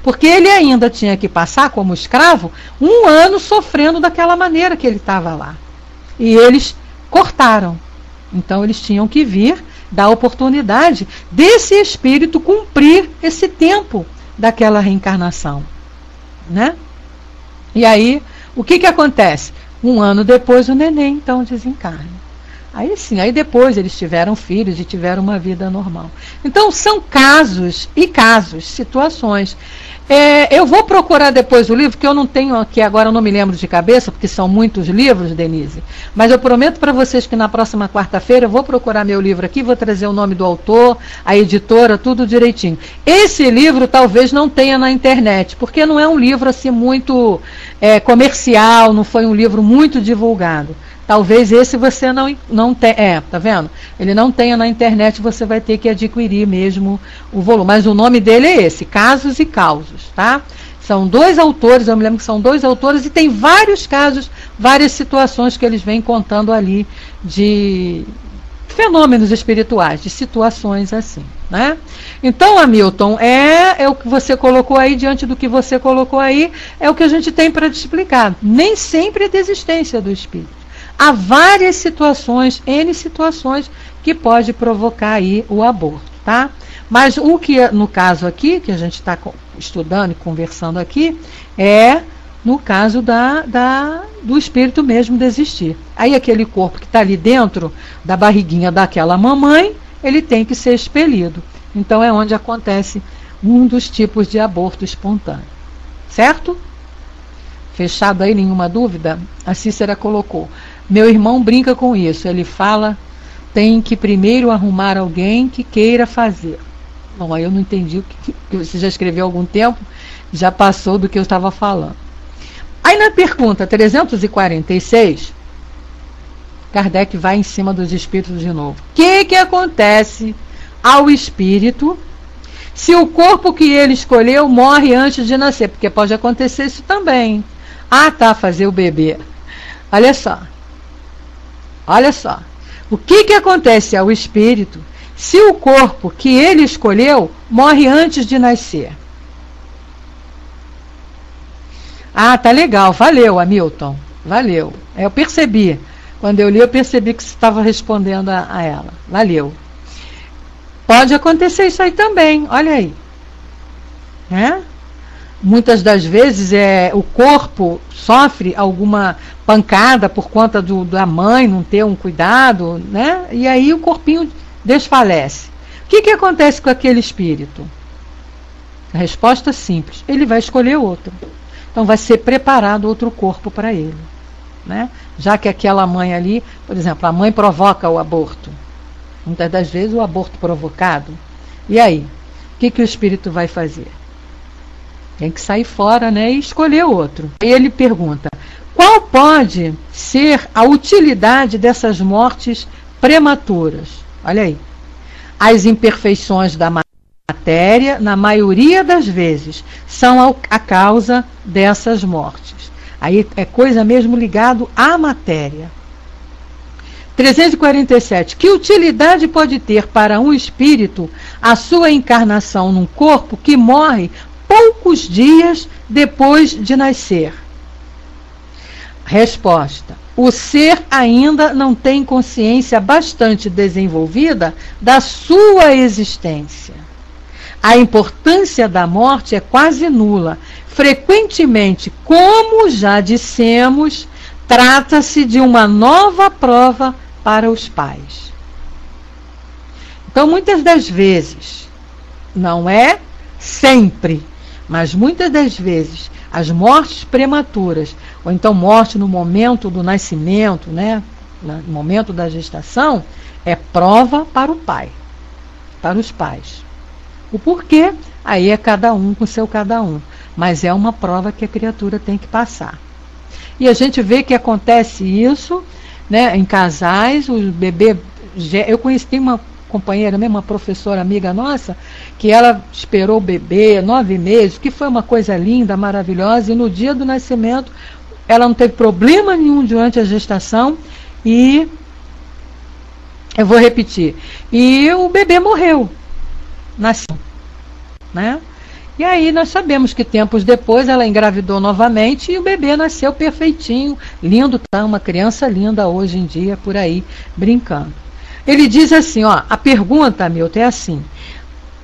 Porque ele ainda tinha que passar como escravo 1 ano sofrendo daquela maneira que ele estava lá. E eles cortaram. Então, eles tinham que vir dar oportunidade desse espírito cumprir esse tempo daquela reencarnação, né? E aí, o que acontece? 1 ano depois o neném então desencarna. Aí sim, aí depois eles tiveram filhos e tiveram uma vida normal. Então são casos e casos, situações. Eu vou procurar depois o livro, que eu não tenho aqui agora, eu não me lembro de cabeça, porque são muitos livros, Denise. Mas eu prometo para vocês que na próxima quarta-feira eu vou procurar meu livro aqui, vou trazer o nome do autor, a editora, tudo direitinho. Esse livro talvez não tenha na internet, porque não é um livro assim muito comercial, não foi um livro muito divulgado. Talvez esse você não tenha, tá vendo? Ele não tenha na internet, você vai ter que adquirir mesmo o volume. Mas o nome dele é esse, Casos e Causos, tá? São 2 autores, eu me lembro que são 2 autores, e tem vários casos, várias situações que eles vêm contando ali de fenômenos espirituais, de situações assim, né? Então, Hamilton, é o que você colocou aí, diante do que você colocou aí, é o que a gente tem para te explicar. Nem sempre é desistência do espírito. Há várias situações, N situações, que pode provocar aí o aborto, tá? Mas o que, no caso aqui, que a gente está estudando e conversando aqui, é no caso do espírito mesmo desistir. Aí aquele corpo que está ali dentro da barriguinha daquela mamãe, ele tem que ser expelido. Então é onde acontece um dos tipos de aborto espontâneo. Certo? Fechado aí, nenhuma dúvida? A Cícera colocou. Meu irmão brinca com isso. Ele fala, tem que primeiro arrumar alguém que queira fazer. Bom, aí eu não entendi o que você já escreveu há algum tempo, já passou do que eu estava falando. Aí na pergunta 346, Kardec vai em cima dos espíritos de novo. O que acontece ao espírito se o corpo que ele escolheu morre antes de nascer? Porque pode acontecer isso também. Ah, tá, fazer o bebê. Olha só. Olha só. O que acontece ao espírito se o corpo que ele escolheu morre antes de nascer? Ah, tá legal. Valeu, Hamilton. Valeu. Eu percebi. Quando eu li, eu percebi que você estava respondendo a ela. Valeu. Pode acontecer isso aí também. Olha aí. Né? Muitas das vezes o corpo sofre alguma pancada por conta da mãe não ter um cuidado, né? E aí o corpinho desfalece. O que acontece com aquele espírito? A resposta é simples. Ele vai escolher outro. Então vai ser preparado outro corpo para ele. Né? Já que aquela mãe ali, por exemplo, a mãe provoca o aborto. Muitas das vezes o aborto provocado. E aí? O que o espírito vai fazer? Tem que sair fora, né, e escolher outro. E ele pergunta, qual pode ser a utilidade dessas mortes prematuras? Olha aí. As imperfeições da matéria, na maioria das vezes, são a causa dessas mortes. Aí é coisa mesmo ligado à matéria. 347. Que utilidade pode ter para um espírito a sua encarnação num corpo que morre poucos dias depois de nascer? Resposta. O ser ainda não tem consciência bastante desenvolvida da sua existência. A importância da morte é quase nula. Frequentemente, como já dissemos, trata-se de uma nova prova para os pais. Então, muitas das vezes, não é sempre, mas muitas das vezes, as mortes prematuras, ou então morte no momento do nascimento, né, no momento da gestação, é prova para o pai, para os pais. O porquê, aí é cada um com seu cada um, mas é uma prova que a criatura tem que passar. E a gente vê que acontece isso, né, em casais, o bebê... Eu conheci uma companheira mesmo, uma professora amiga nossa, que ela esperou o bebê 9 meses, que foi uma coisa linda, maravilhosa, e no dia do nascimento ela não teve problema nenhum durante a gestação, e eu vou repetir, e o bebê morreu, nasceu, né? E aí nós sabemos que tempos depois ela engravidou novamente e o bebê nasceu perfeitinho, lindo, tá? Uma criança linda hoje em dia por aí, brincando. Ele diz assim, ó, a pergunta, Milton, é assim,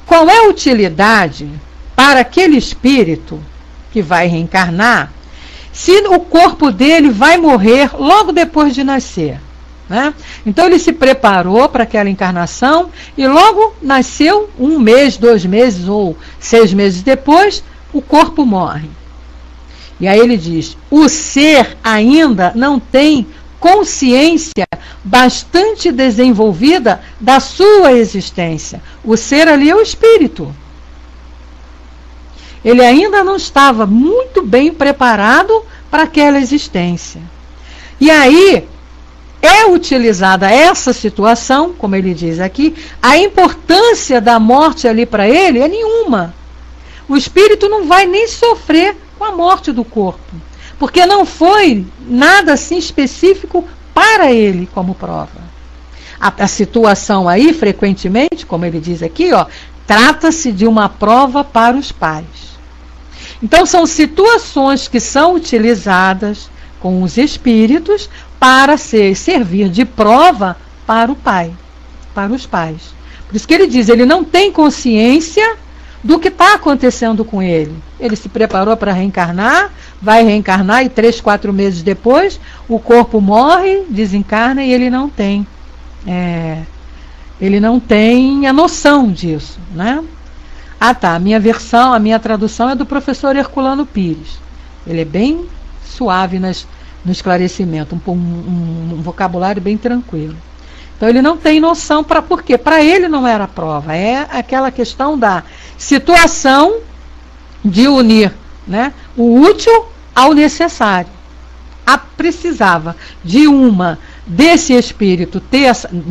qual é a utilidade para aquele espírito que vai reencarnar se o corpo dele vai morrer logo depois de nascer? Né? Então ele se preparou para aquela encarnação e logo nasceu 1 mês, 2 meses ou 6 meses depois, o corpo morre. E aí ele diz, o ser ainda não tem consciência bastante desenvolvida da sua existência. O ser ali é o espírito. Ele ainda não estava muito bem preparado para aquela existência. E aí é utilizada essa situação, como ele diz aqui, a importância da morte ali para ele é nenhuma. O espírito não vai nem sofrer com a morte do corpo, porque não foi nada assim específico para ele como prova. A situação aí, frequentemente, como ele diz aqui, ó, trata-se de uma prova para os pais. Então são situações que são utilizadas com os espíritos para servir de prova para o pai, para os pais. Por isso que ele diz, ele não tem consciência do que está acontecendo com ele. Ele se preparou para reencarnar, vai reencarnar e 3, 4 meses depois o corpo morre, desencarna e ele não tem a noção disso, né? Ah tá, a minha tradução é do professor Herculano Pires. Ele é bem suave no esclarecimento, um vocabulário bem tranquilo. Então ele não tem noção por quê? Para ele não era prova, é aquela questão da situação de unir, né, o útil ao necessário. Precisava desse espírito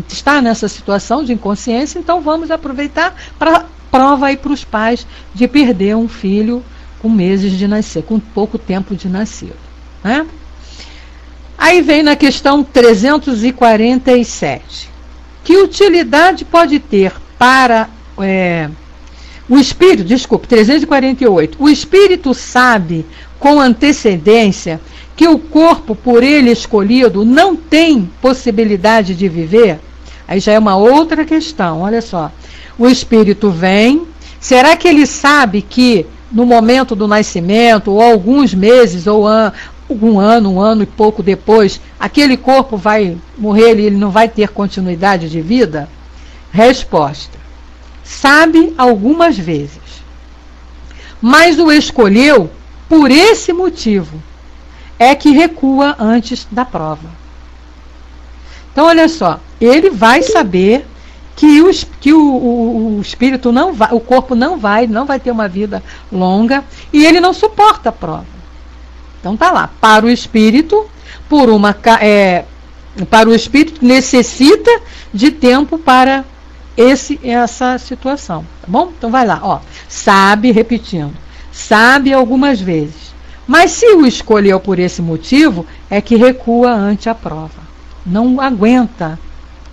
estar nessa situação de inconsciência, então vamos aproveitar para prova aí para os pais de perder um filho com meses de nascer, com pouco tempo de nascido, né? Aí vem na questão 347. Que utilidade pode ter para o espírito, 348. O espírito sabe com antecedência que o corpo por ele escolhido não tem possibilidade de viver? Aí já é uma outra questão, olha só. O espírito vem, será que ele sabe que no momento do nascimento, ou alguns meses, ou um ano e pouco depois, aquele corpo vai morrer e ele não vai ter continuidade de vida? Resposta: sabe algumas vezes, mas o escolheu por esse motivo, é que recua antes da prova. Então olha só, ele vai saber que o espírito não vai, o corpo não vai ter uma vida longa e ele não suporta a prova. Então tá lá, para o espírito, para o espírito necessita de tempo para essa situação, tá bom? Então vai lá, ó, sabe, repetindo, sabe algumas vezes, mas se o escolheu por esse motivo, é que recua ante a prova, não aguenta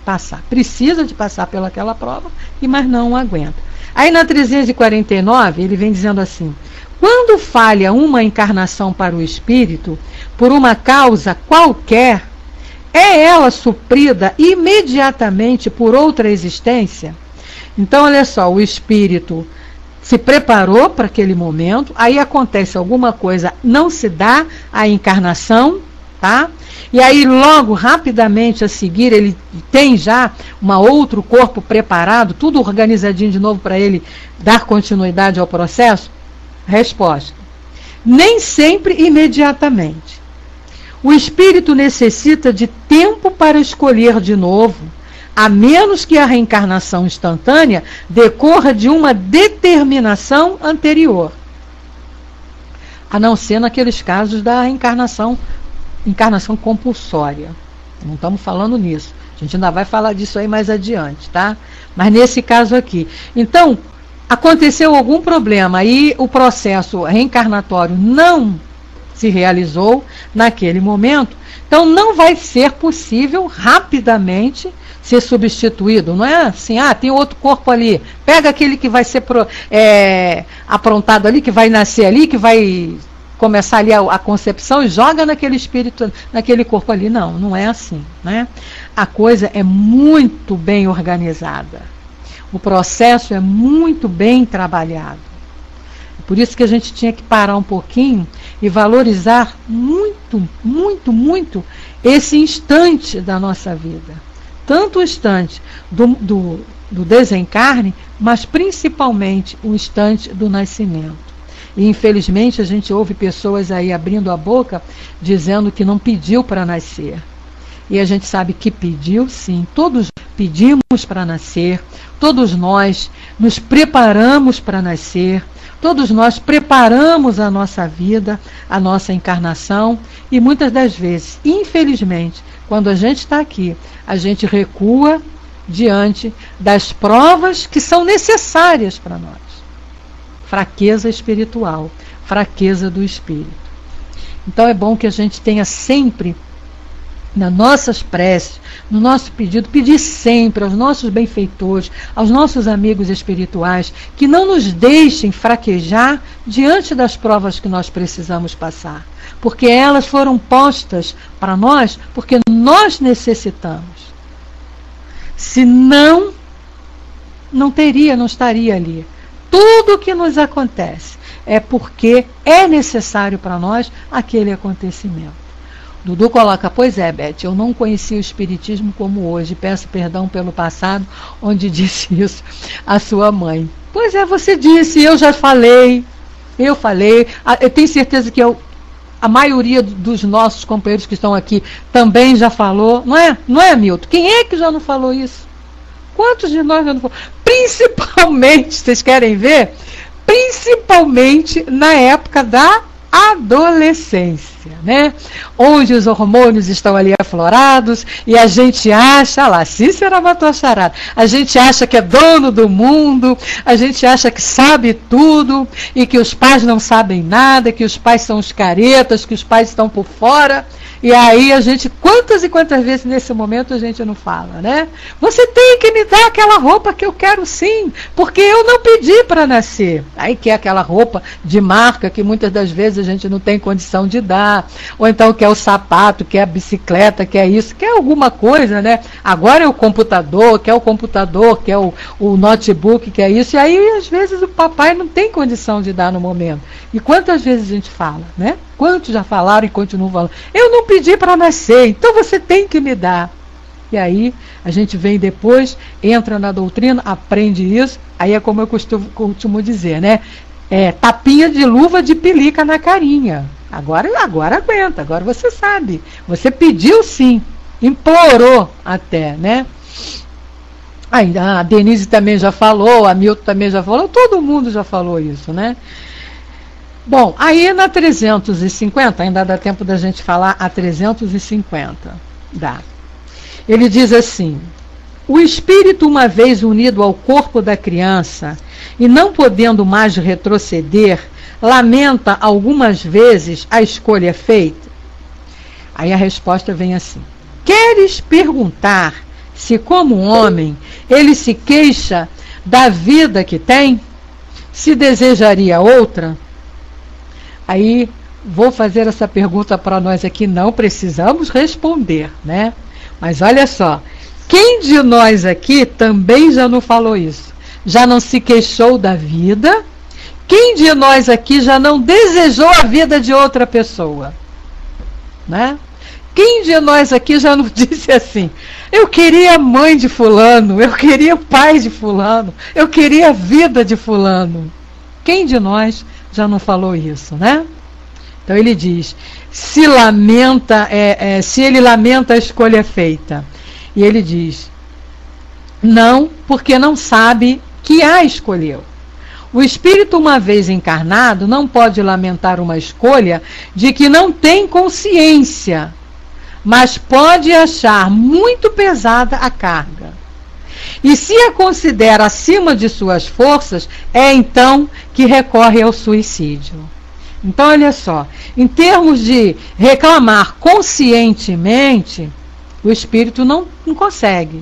passar, precisa de passar pelaquela prova, mas não aguenta. Aí na 349 ele vem dizendo assim: quando falha uma encarnação para o espírito, por uma causa qualquer, é ela suprida imediatamente por outra existência? Então olha só, o espírito se preparou para aquele momento, aí acontece alguma coisa, não se dá a encarnação, tá? E aí logo, rapidamente a seguir, ele tem já outro corpo preparado, tudo organizadinho de novo para ele dar continuidade ao processo? Resposta: nem sempre imediatamente. O espírito necessita de tempo para escolher de novo, a menos que a reencarnação instantânea decorra de uma determinação anterior. A não ser naqueles casos da encarnação compulsória. Não estamos falando nisso. A gente ainda vai falar disso aí mais adiante, tá? Mas nesse caso aqui. Então, aconteceu algum problema e o processo reencarnatório não se realizou naquele momento, então não vai ser possível rapidamente ser substituído. Não é assim, tem outro corpo ali, pega aquele que vai ser aprontado ali, que vai nascer ali, que vai começar ali a concepção e joga naquele espírito, naquele corpo ali. Não é assim, né? A coisa é muito bem organizada. O processo é muito bem trabalhado. Por isso que a gente tinha que parar um pouquinho e valorizar muito, muito, muito esse instante da nossa vida. Tanto o instante do desencarne, mas principalmente o instante do nascimento. E infelizmente a gente ouve pessoas aí abrindo a boca dizendo que não pediu para nascer. E a gente sabe que pediu sim, todos pedimos para nascer, todos nós nos preparamos para nascer, todos nós preparamos a nossa vida, a nossa encarnação, e muitas das vezes, infelizmente, quando a gente está aqui, a gente recua diante das provas que são necessárias para nós. Fraqueza espiritual, fraqueza do espírito. Então é bom que a gente tenha sempre nas nossas preces, no nosso pedido, pedir sempre aos nossos benfeitores, aos nossos amigos espirituais, que não nos deixem fraquejar diante das provas que nós precisamos passar, porque elas foram postas para nós, porque nós necessitamos. Se não não estaria ali. Tudo que nos acontece é porque é necessário para nós aquele acontecimento. Dudu coloca, pois é, Beth, eu não conhecia o Espiritismo como hoje, peço perdão pelo passado, onde disse isso a sua mãe. Pois é, você disse, eu já falei, eu tenho certeza que a maioria dos nossos companheiros que estão aqui também já falou, não é, Milton? Quem é que já não falou isso? Quantos de nós já não falou? Principalmente, vocês querem ver? Principalmente na época da adolescência, né? Onde os hormônios estão ali aflorados e a gente acha, lá, Cícera matou a charada, a gente acha que é dono do mundo, a gente acha que sabe tudo e que os pais não sabem nada, que os pais são os caretas, que os pais estão por fora. E aí a gente, quantas e quantas vezes nesse momento a gente não fala, né? Você tem que me dar aquela roupa que eu quero sim, porque eu não pedi para nascer. Aí quer aquela roupa de marca que muitas das vezes a gente não tem condição de dar. Ou então quer o sapato, quer a bicicleta, quer isso, quer alguma coisa, né? Agora é o computador, quer o notebook, quer isso. E aí às vezes o papai não tem condição de dar no momento. E quantas vezes a gente fala, né? Quantos já falaram e continuam falando? Eu não pedi para nascer, então você tem que me dar. E aí a gente vem depois, entra na doutrina, aprende isso, aí é como eu costumo dizer, né? Tapinha de luva de pelica na carinha. Agora aguenta, agora você sabe. Você pediu sim, implorou até, né? Aí a Denise também já falou, a Milton também já falou, todo mundo já falou isso, né? Bom, aí na 350, ainda dá tempo da gente falar a 350, dá. Ele diz assim, o espírito uma vez unido ao corpo da criança e não podendo mais retroceder, lamenta algumas vezes a escolha feita. Aí a resposta vem assim, queres perguntar se como homem ele se queixa da vida que tem? Se desejaria outra? Aí, vou fazer essa pergunta para nós aqui, não precisamos responder, né? Mas olha só, quem de nós aqui também já não falou isso? Já não se queixou da vida? Quem de nós aqui já não desejou a vida de outra pessoa? Né? Quem de nós aqui já não disse assim, eu queria a mãe de fulano, eu queria o pai de fulano, eu queria a vida de fulano? Quem de nós já não falou isso, né? Então ele diz, se ele lamenta a escolha feita. E ele diz, não, porque não sabe que a escolheu. O espírito, uma vez encarnado, não pode lamentar uma escolha de que não tem consciência, mas pode achar muito pesada a carga. E se a considera acima de suas forças, é então que recorre ao suicídio. Então, olha só, em termos de reclamar conscientemente, o espírito não consegue,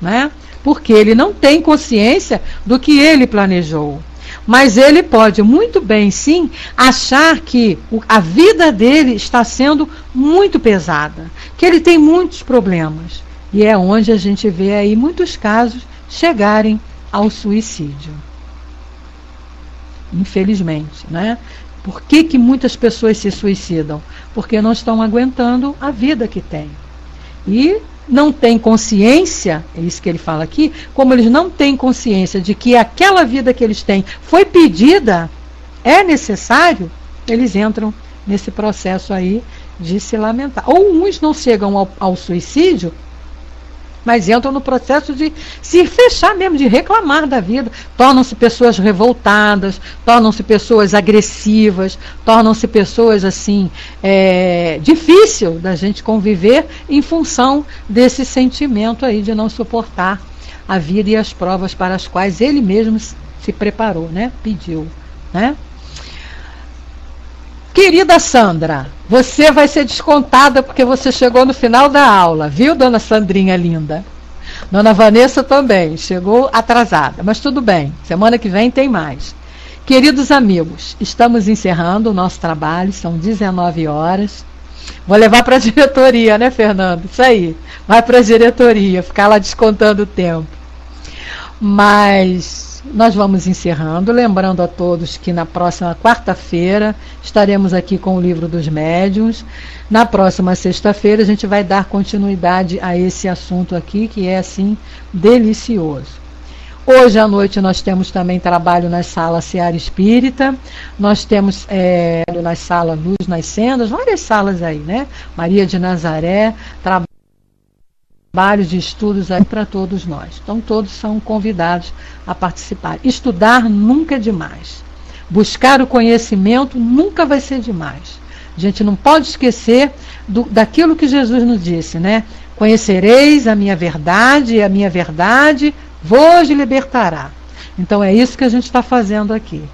né? Porque ele não tem consciência do que ele planejou. Mas ele pode muito bem, sim, achar que a vida dele está sendo muito pesada, que ele tem muitos problemas. E é onde a gente vê aí muitos casos chegarem ao suicídio. Infelizmente, né? Por que muitas pessoas se suicidam? Porque não estão aguentando a vida que têm. E não têm consciência, é isso que ele fala aqui, como eles não têm consciência de que aquela vida que eles têm foi pedida, é necessário, eles entram nesse processo aí de se lamentar. Ou uns não chegam ao suicídio, mas entram no processo de se fechar mesmo, de reclamar da vida. Tornam-se pessoas revoltadas, tornam-se pessoas agressivas, tornam-se pessoas assim, difícil da gente conviver em função desse sentimento aí de não suportar a vida e as provas para as quais ele mesmo se preparou, né? Pediu, né? Querida Sandra, você vai ser descontada porque você chegou no final da aula, viu, dona Sandrinha linda? Dona Vanessa também, chegou atrasada, mas tudo bem, semana que vem tem mais. Queridos amigos, estamos encerrando o nosso trabalho, são 19 horas. Vou levar para a diretoria, né, Fernando? Isso aí, vai para a diretoria, ficar lá descontando o tempo. Mas nós vamos encerrando, lembrando a todos que na próxima quarta-feira estaremos aqui com o Livro dos Médiuns. Na próxima sexta-feira a gente vai dar continuidade a esse assunto aqui, que é assim delicioso. Hoje à noite nós temos também trabalho na sala Seara Espírita, nós temos na sala Luz nas Sendas, várias salas aí, né? Maria de Nazaré, trabalhos de estudos aí para todos nós. Então todos são convidados a participar. Estudar nunca é demais. Buscar o conhecimento nunca vai ser demais. A gente não pode esquecer daquilo que Jesus nos disse, né? Conhecereis a minha verdade e a minha verdade vos libertará. Então é isso que a gente está fazendo aqui.